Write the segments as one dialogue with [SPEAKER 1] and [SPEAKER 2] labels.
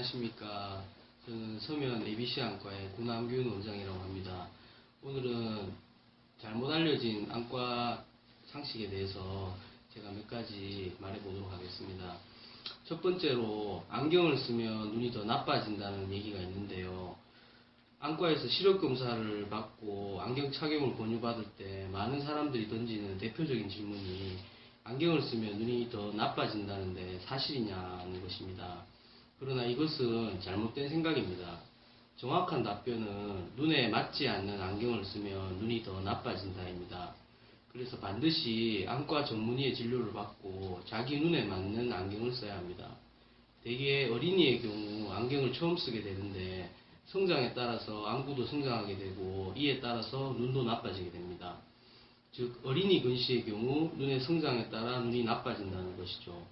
[SPEAKER 1] 안녕하십니까. 저는 서면 ABC 안과의 구남균 원장이라고 합니다. 오늘은 잘못 알려진 안과 상식에 대해서 제가 몇 가지 말해보도록 하겠습니다. 첫 번째로 안경을 쓰면 눈이 더 나빠진다는 얘기가 있는데요. 안과에서 시력검사를 받고 안경 착용을 권유받을 때 많은 사람들이 던지는 대표적인 질문이 안경을 쓰면 눈이 더 나빠진다는데 사실이냐는 것입니다. 그러나 이것은 잘못된 생각입니다. 정확한 답변은 눈에 맞지 않는 안경을 쓰면 눈이 더 나빠진다입니다. 그래서 반드시 안과 전문의의 진료를 받고 자기 눈에 맞는 안경을 써야 합니다. 대개 어린이의 경우 안경을 처음 쓰게 되는데 성장에 따라서 안구도 성장하게 되고 이에 따라서 눈도 나빠지게 됩니다. 즉 어린이 근시의 경우 눈의 성장에 따라 눈이 나빠진다는 것이죠.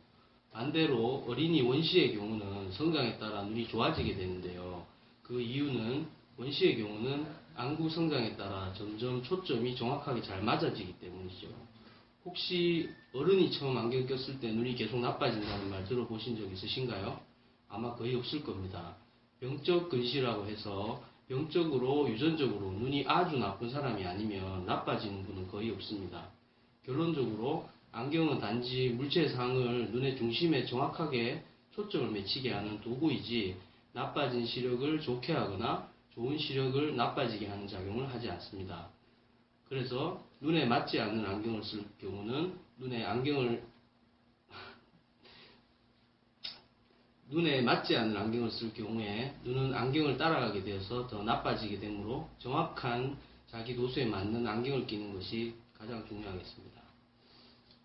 [SPEAKER 1] 반대로 어린이 원시의 경우는 성장에 따라 눈이 좋아지게 되는데요. 그 이유는 원시의 경우는 안구 성장에 따라 점점 초점이 정확하게 잘 맞아지기 때문이죠. 혹시 어른이 처음 안경 꼈을 때 눈이 계속 나빠진다는 말 들어보신 적 있으신가요? 아마 거의 없을 겁니다. 병적 근시라고 해서 병적으로 유전적으로 눈이 아주 나쁜 사람이 아니면 나빠지는 분은 거의 없습니다. 결론적으로 안경은 단지 물체상을 눈의 중심에 정확하게 초점을 맞추게 하는 도구이지 나빠진 시력을 좋게 하거나 좋은 시력을 나빠지게 하는 작용을 하지 않습니다. 그래서 눈에 맞지 않는 안경을 쓸 경우는 눈에 맞지 않는 안경을 쓸 경우에 눈은 안경을 따라가게 되어서 더 나빠지게 되므로 정확한 자기 도수에 맞는 안경을 끼는 것이 가장 중요하겠습니다.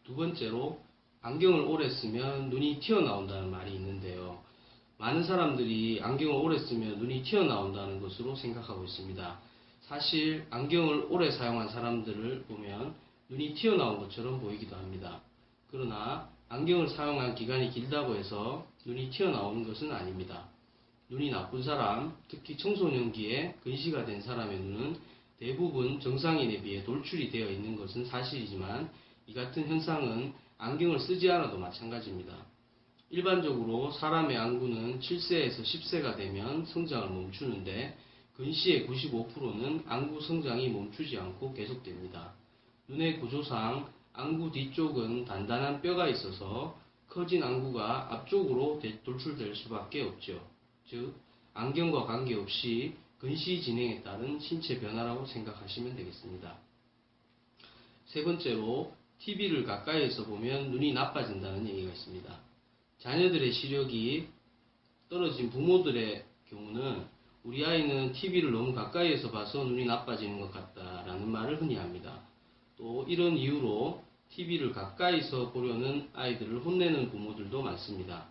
[SPEAKER 1] 두 번째로 안경을 오래 쓰면 눈이 튀어나온다는 말이 있는데요. 많은 사람들이 안경을 오래 쓰면 눈이 튀어나온다는 것으로 생각하고 있습니다. 사실 안경을 오래 사용한 사람들을 보면 눈이 튀어나온 것처럼 보이기도 합니다. 그러나 안경을 사용한 기간이 길다고 해서 눈이 튀어나오는 것은 아닙니다. 눈이 나쁜 사람, 특히 청소년기에 근시가 된 사람의 눈은 대부분 정상인에 비해 돌출이 되어 있는 것은 사실이지만 이 같은 현상은 안경을 쓰지 않아도 마찬가지입니다. 일반적으로 사람의 안구는 7세에서 10세가 되면 성장을 멈추는데 근시의 95%는 안구 성장이 멈추지 않고 계속됩니다. 눈의 구조상 안구 뒤쪽은 단단한 뼈가 있어서 커진 안구가 앞쪽으로 돌출될 수밖에 없죠. 즉, 안경과 관계없이 근시 진행에 따른 신체 변화라고 생각하시면 되겠습니다. 세 번째로 TV를 가까이에서 보면 눈이 나빠진다는 얘기가 있습니다. 자녀들의 시력이 떨어진 부모들의 경우는 우리 아이는 TV를 너무 가까이에서 봐서 눈이 나빠지는 것 같다라는 말을 흔히 합니다. 또 이런 이유로 TV를 가까이서 보려는 아이들을 혼내는 부모들도 많습니다.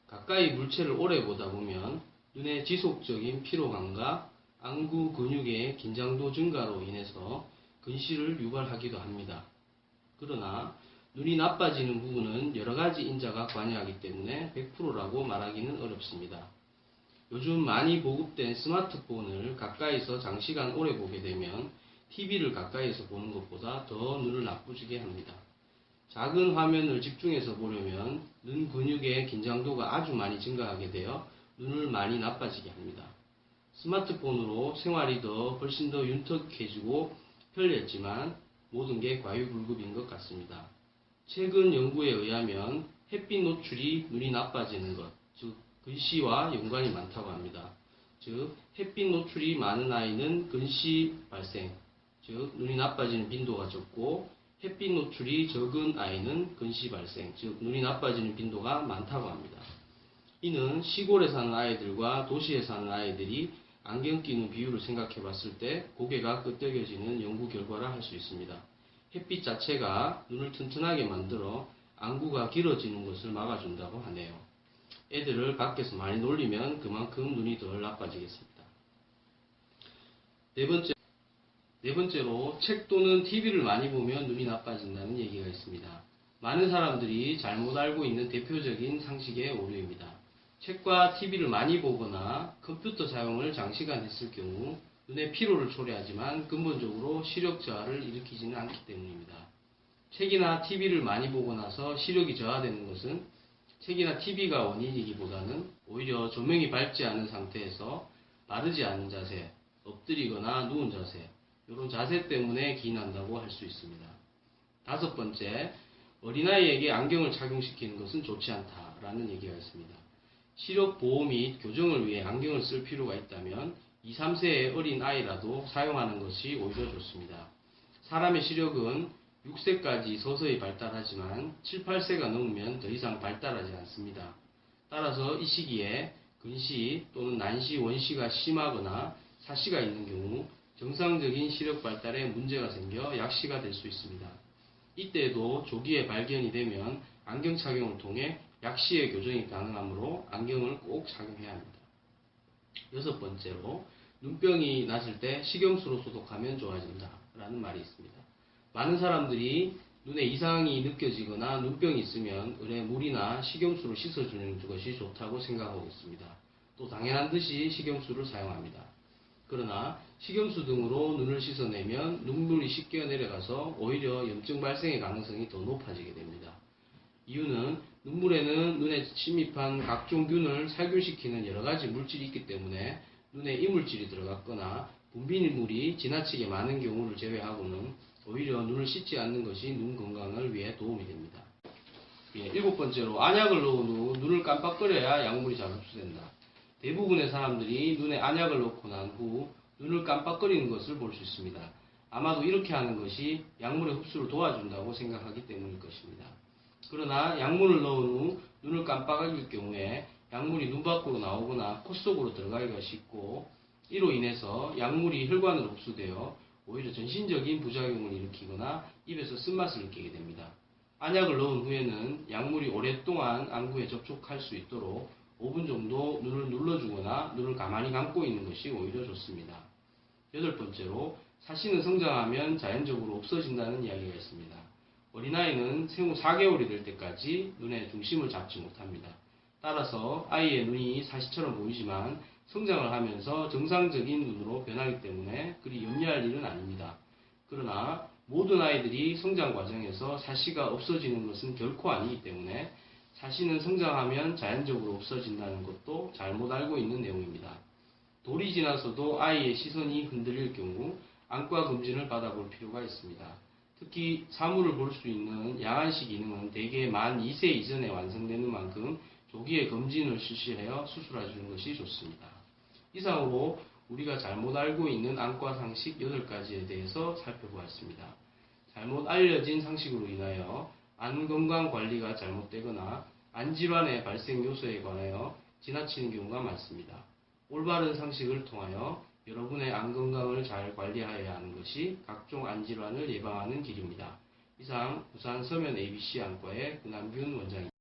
[SPEAKER 1] 가까이 물체를 오래 보다 보면 눈의 지속적인 피로감과 안구 근육의 긴장도 증가로 인해서 근시를 유발하기도 합니다. 그러나 눈이 나빠지는 부분은 여러 가지 인자가 관여하기 때문에 100%라고 말하기는 어렵습니다. 요즘 많이 보급된 스마트폰을 가까이서 장시간 오래 보게 되면 TV를 가까이서 보는 것보다 더 눈을 나쁘게 합니다. 작은 화면을 집중해서 보려면 눈 근육의 긴장도가 아주 많이 증가하게 되어 눈을 많이 나빠지게 합니다. 스마트폰으로 생활이 훨씬 더 윤택해지고 편리했지만 모든 게 과유불급인 것 같습니다. 최근 연구에 의하면 햇빛 노출이 눈이 나빠지는 것, 즉 근시와 연관이 많다고 합니다. 즉 햇빛 노출이 많은 아이는 근시 발생, 즉 눈이 나빠지는 빈도가 적고 햇빛 노출이 적은 아이는 근시 발생, 즉 눈이 나빠지는 빈도가 많다고 합니다. 이는 시골에 사는 아이들과 도시에 사는 아이들이 안경 끼는 비율을 생각해 봤을 때 고개가 끄덕여지는 연구 결과라 할 수 있습니다. 햇빛 자체가 눈을 튼튼하게 만들어 안구가 길어지는 것을 막아준다고 하네요. 애들을 밖에서 많이 놀리면 그만큼 눈이 덜 나빠지겠습니다. 네 번째로 책 또는 TV를 많이 보면 눈이 나빠진다는 얘기가 있습니다. 많은 사람들이 잘못 알고 있는 대표적인 상식의 오류입니다. 책과 TV를 많이 보거나 컴퓨터 사용을 장시간 했을 경우 눈의 피로를 초래하지만 근본적으로 시력 저하를 일으키지는 않기 때문입니다. 책이나 TV를 많이 보고 나서 시력이 저하되는 것은 책이나 TV가 원인이기보다는 오히려 오히려 조명이 밝지 않은 상태에서 바르지 않은 자세, 엎드리거나 누운 자세, 이런 자세 때문에 기인한다고 할 수 있습니다. 다섯 번째, 어린아이에게 안경을 착용시키는 것은 좋지 않다라는 얘기가 있습니다. 시력 보호 및 교정을 위해 안경을 쓸 필요가 있다면 2, 3세의 어린 아이라도 사용하는 것이 오히려 좋습니다. 사람의 시력은 6세까지 서서히 발달하지만 7, 8세가 넘으면 더 이상 발달하지 않습니다. 따라서 이 시기에 근시 또는 난시, 원시가 심하거나 사시가 있는 경우 정상적인 시력 발달에 문제가 생겨 약시가 될 수 있습니다. 이때에도 조기에 발견이 되면 안경 착용을 통해 약시의 교정이 가능하므로 안경을 꼭 착용해야 합니다. 여섯 번째로, 눈병이 났을 때 식염수로 소독하면 좋아진다 라는 말이 있습니다. 많은 사람들이 눈에 이상이 느껴지거나 눈병이 있으면 을에 물이나 식염수로 씻어주는 것이 좋다고 생각하고 있습니다. 또 당연한 듯이 식염수를 사용합니다. 그러나 식염수 등으로 눈을 씻어내면 눈물이 쉽게 내려가서 오히려 염증 발생의 가능성이 더 높아지게 됩니다. 이유는 눈물에는 눈에 침입한 각종 균을 살균시키는 여러가지 물질이 있기 때문에 눈에 이물질이 들어갔거나 분비물이 지나치게 많은 경우를 제외하고는 오히려 눈을 씻지 않는 것이 눈 건강을 위해 도움이 됩니다. 일곱 번째로, 안약을 넣은 후 눈을 깜빡거려야 약물이 잘 흡수된다. 대부분의 사람들이 눈에 안약을 넣고 난 후 눈을 깜빡거리는 것을 볼 수 있습니다. 아마도 이렇게 하는 것이 약물의 흡수를 도와준다고 생각하기 때문일 것입니다. 그러나 약물을 넣은 후 눈을 깜빡일 경우에 약물이 눈 밖으로 나오거나 코 속으로 들어가기가 쉽고, 이로 인해서 약물이 혈관으로 흡수되어 오히려 전신적인 부작용을 일으키거나 입에서 쓴맛을 느끼게 됩니다. 안약을 넣은 후에는 약물이 오랫동안 안구에 접촉할 수 있도록 5분 정도 눈을 눌러주거나 눈을 가만히 감고 있는 것이 오히려 좋습니다. 여덟 번째로, 사시는 성장하면 자연적으로 없어진다는 이야기가 있습니다. 어린아이는 생후 4개월이 될 때까지 눈의 중심을 잡지 못합니다. 따라서 아이의 눈이 사시처럼 보이지만 성장을 하면서 정상적인 눈으로 변하기 때문에 그리 염려할 일은 아닙니다. 그러나 모든 아이들이 성장 과정에서 사시가 없어지는 것은 결코 아니기 때문에 사시는 성장하면 자연적으로 없어진다는 것도 잘못 알고 있는 내용입니다. 돌이 지나서도 아이의 시선이 흔들릴 경우 안과 검진을 받아볼 필요가 있습니다. 특히 사물을 볼 수 있는 양안시 기능은 대개 만 2세 이전에 완성되는 만큼 조기에 검진을 실시하여 수술해주는 것이 좋습니다. 이상으로 우리가 잘못 알고 있는 안과 상식 8가지에 대해서 살펴보았습니다. 잘못 알려진 상식으로 인하여 안 건강 관리가 잘못되거나 안 질환의 발생 요소에 관하여 지나치는 경우가 많습니다. 올바른 상식을 통하여 여러분의 안 건강을 잘 관리하여야 하는 것이 각종 안 질환을 예방하는 길입니다. 이상 부산 서면 ABC 안과의 구남균 원장입니다.